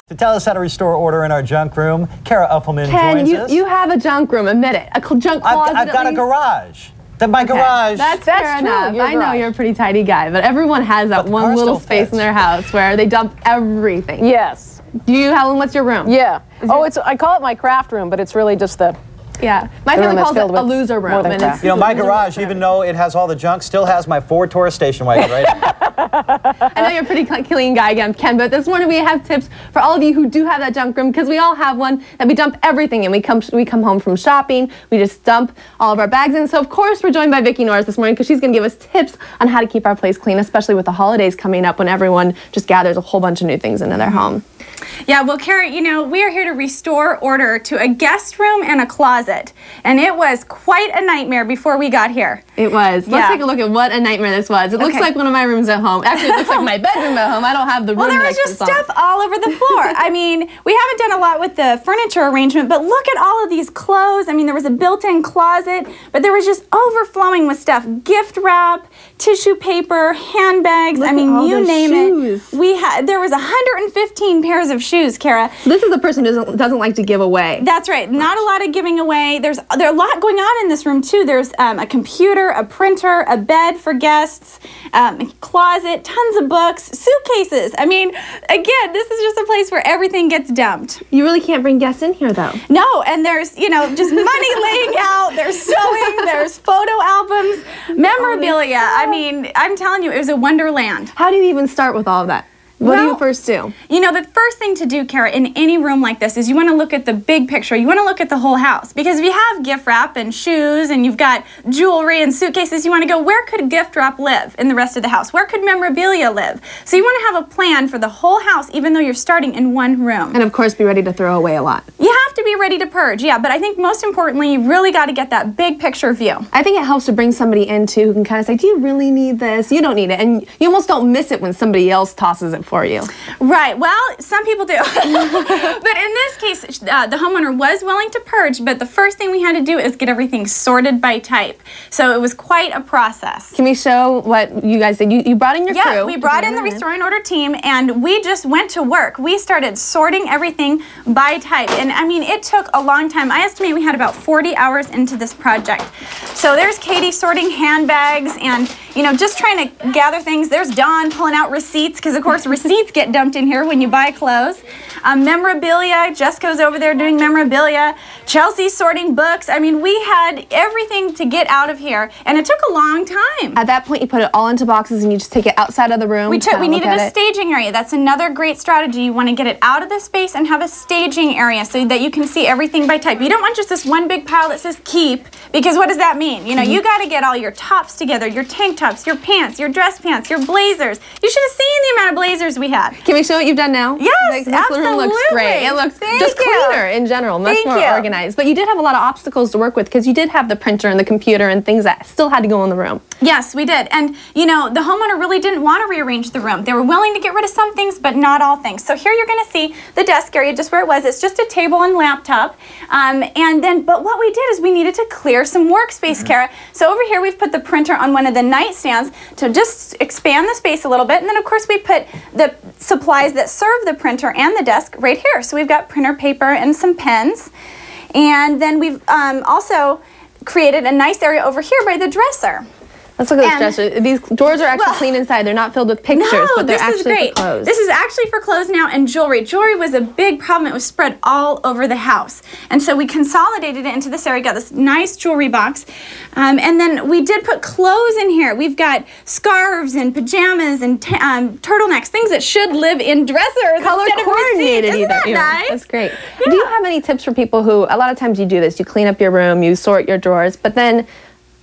To tell us how to restore order in our junk room, Kara Uffelman joins us. You have a junk room, admit it. A junk closet. I've got a garage. Garage. That's fair enough. I know you're a pretty tidy guy, but everyone has that one little space in their house where they dump everything. Yes. Do you, Helen, what's your room? Yeah. I call it my craft room, but it's really just the... Yeah, my family calls it a loser room. And it's, you know, my garage, even though it has all the junk, still has my Ford Taurus station wagon, right? I know you're a pretty clean guy again, Ken, but this morning we have tips for all of you who do have that junk room, because we all have one that we dump everything in. We come home from shopping, we just dump all of our bags in. So of course we're joined by Vicki Norris this morning, because she's going to give us tips on how to keep our place clean, especially with the holidays coming up when everyone just gathers a whole bunch of new things into their home. Yeah, well, Kara, you know, we are here to restore order to a guest room and a closet. And it was quite a nightmare before we got here. It was. Let's take a look at what a nightmare this was. It looks like one of my rooms at home. Actually, it looks like my bedroom at home. I don't have the room. Well, there was just stuff all over the floor. I mean, we haven't done a lot with the furniture arrangement, but look at all of these clothes. I mean, there was a built-in closet, but there was just overflowing with stuff. Gift wrap, tissue paper, handbags. I mean, you name it. There was 115 pairs of shoes, Kara. So this is a person who doesn't like to give away. That's right. Not a lot of giving away. There's a lot going on in this room too. There's a computer, a printer, a bed for guests, a closet, tons of books, suitcases. I mean, again, this is just a place where everything gets dumped. You really can't bring guests in here though. No, and there's, you know, just money laying out, there's sewing, there's photo albums, memorabilia. I mean, I'm telling you, it was a wonderland. How do you even start with all of that? What do you first do? You know, the first thing to do, Kara, in any room like this is you want to look at the big picture. You want to look at the whole house. Because if you have gift wrap and shoes and you've got jewelry and suitcases, you want to go, where could gift wrap live in the rest of the house? Where could memorabilia live? So you want to have a plan for the whole house, even though you're starting in one room. And of course, be ready to throw away a lot. You have to be ready to purge, yeah, but I think most importantly, you really got to get that big picture view. I think it helps to bring somebody in too who can kind of say, do you really need this? You don't need it. And you almost don't miss it when somebody else tosses it for you. Right, well, some people do. But in this case, the homeowner was willing to purge, but the first thing we had to do is get everything sorted by type. So it was quite a process. Can we show what you guys did? You brought in your crew. Yeah, we brought in the Restoring Order team, and we just went to work. We started sorting everything by type, and I mean, it took a long time. I estimate we had about 40 hours into this project. So there's Katie sorting handbags and, you know, just trying to gather things. There's Dawn pulling out receipts, because of course receipts get dumped in here when you buy clothes. Memorabilia, Jessica's over there doing memorabilia. Chelsea's sorting books. I mean, we had everything to get out of here, and it took a long time. At that point, you put it all into boxes and you just take it outside of the room. We needed a staging area. That's another great strategy. You want to get it out of the space and have a staging area so that you can see everything by type. You don't want just this one big pile that says keep, because what does that mean? You know, you got to get all your tops together, your tank tops, your pants, your dress pants, your blazers. You should have seen the amount of blazers we had. Can we show what you've done now? Yes, absolutely. Room looks great. It looks just cleaner in general, much more organized. But you did have a lot of obstacles to work with, because you did have the printer and the computer and things that still had to go in the room. Yes, we did. And, you know, the homeowner really didn't want to rearrange the room. They were willing to get rid of some things, but not all things. So here you're going to see the desk area just where it was. It's just a table and laptop. But what we did is we needed to clear some workspace, Kara. So over here we've put the printer on one of the nightstands to just expand the space a little bit. And then, of course, we put the supplies that serve the printer and the desk right here. So we've got printer paper and some pens. And then we've also created a nice area over here by the dresser. Let's look at this dresser. These drawers are actually clean inside. They're not filled with pictures, but they're actually for clothes. This is actually for clothes now, and jewelry. Jewelry was a big problem. It was spread all over the house. And so we consolidated it into this area. Got this nice jewelry box. And then we did put clothes in here. We've got scarves and pajamas and turtlenecks, things that should live in dressers. Color coordinated. Isn't that nice? That's great. Yeah. Do you have any tips for people who, a lot of times you do this, you clean up your room, you sort your drawers, but then,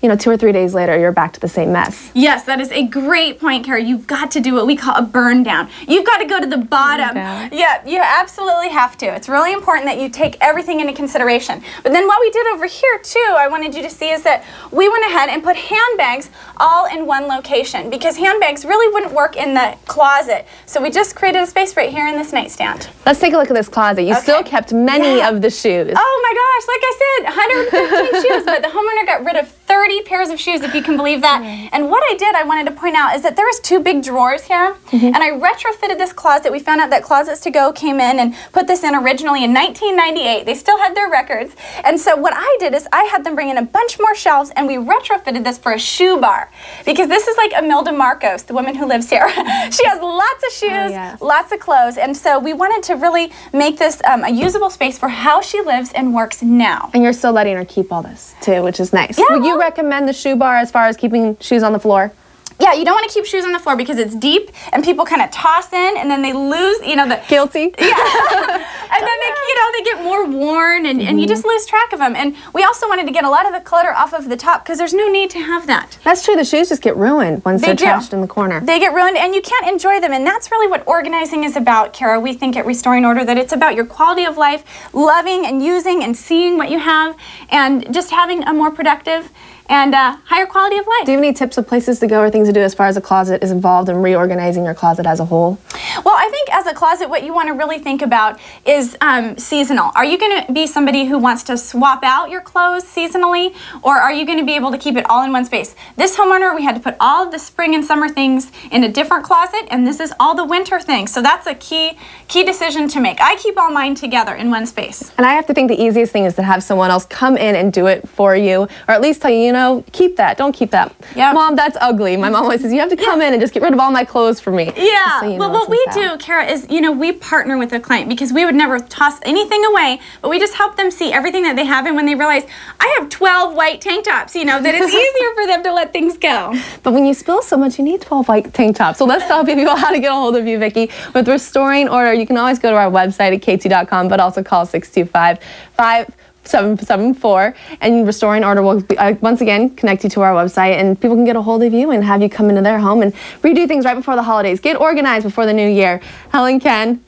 you know, 2 or 3 days later, you're back to the same mess. Yes, that is a great point, Kara. You've got to do what we call a burn down. You've got to go to the bottom. Yeah, you absolutely have to. It's really important that you take everything into consideration. But then what we did over here, too, I wanted you to see, is that we went ahead and put handbags all in one location, because handbags really wouldn't work in the closet. So we just created a space right here in this nightstand. Let's take a look at this closet. You still kept many of the shoes. Oh my gosh, like I said, 115 shoes, but the homeowner got rid of 30 30 pairs of shoes, if you can believe that. And what I did, I wanted to point out, is that there's 2 big drawers here, and I retrofitted this closet. We found out that Closets to Go came in and put this in originally in 1998. They still had their records. And so what I did is I had them bring in a bunch more shelves, and we retrofitted this for a shoe bar. Because this is like Imelda Marcos, the woman who lives here. She has lots of shoes, lots of clothes, and so we wanted to really make this a usable space for how she lives and works now. And you're still letting her keep all this too, which is nice. Yeah, Would you recommend the shoe bar as far as keeping shoes on the floor? Yeah, you don't want to keep shoes on the floor because it's deep and people kind of toss in and then they lose, you know, the... Guilty? Yeah. And then they, you know, they get more worn and you just lose track of them. And we also wanted to get a lot of the clutter off of the top because there's no need to have that. That's true. The shoes just get ruined once they're trashed in the corner. They get ruined and you can't enjoy them. And that's really what organizing is about, Kara. We think at Restoring Order that it's about your quality of life, loving and using and seeing what you have and just having a more productive and higher quality of life. Do you have any tips of places to go or things to do as far as a closet is involved in reorganizing your closet as a whole? Well, I think as a closet, what you want to really think about is seasonal. Are you going to be somebody who wants to swap out your clothes seasonally, or are you going to be able to keep it all in one space? This homeowner, we had to put all of the spring and summer things in a different closet, and this is all the winter things. So that's a key decision to make. I keep all mine together in one space. And I have to think the easiest thing is to have someone else come in and do it for you, or at least tell you, you know, keep that, don't keep that. Yeah. Mom, that's ugly. My mom always says, you have to come in and just get rid of all my clothes for me. Yeah, so you well, know what we do, Kara, is, you know, we partner with a client because we would never toss anything away, but we just help them see everything that they have, and when they realize, I have 12 white tank tops, you know, that it's easier for them to let things go. But when you spill so much, you need 12 white tank tops. So let's tell people how to get a hold of you, Vicki. With Restoring Order, you can always go to our website at kt.com, but also call 625-5774, and Restoring Order will once again connect you to our website, and people can get a hold of you and have you come into their home and redo things right before the holidays. Get organized before the new year. Helen, Ken.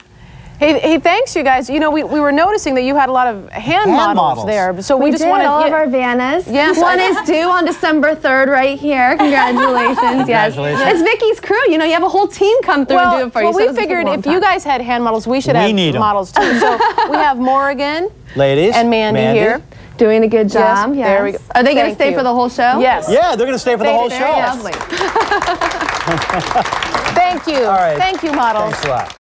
Hey, thanks, you guys. You know, we were noticing that you had a lot of hand models there, so we just wanted all of our Vannas. Yes, one is due on December 3rd right here. Congratulations. Yes. It's Vicki's crew. You know, you have a whole team come through and do it for you. Well, we figured if you guys had hand models, we should have models too. So we have Morgan, ladies, and Mandy here. Doing a good job. Yes. There we go. Are they going to stay for the whole show? Yes. Yeah, they're going to stay for the whole show. Lovely. Thank you. All right. Thank you, models. Thanks a lot.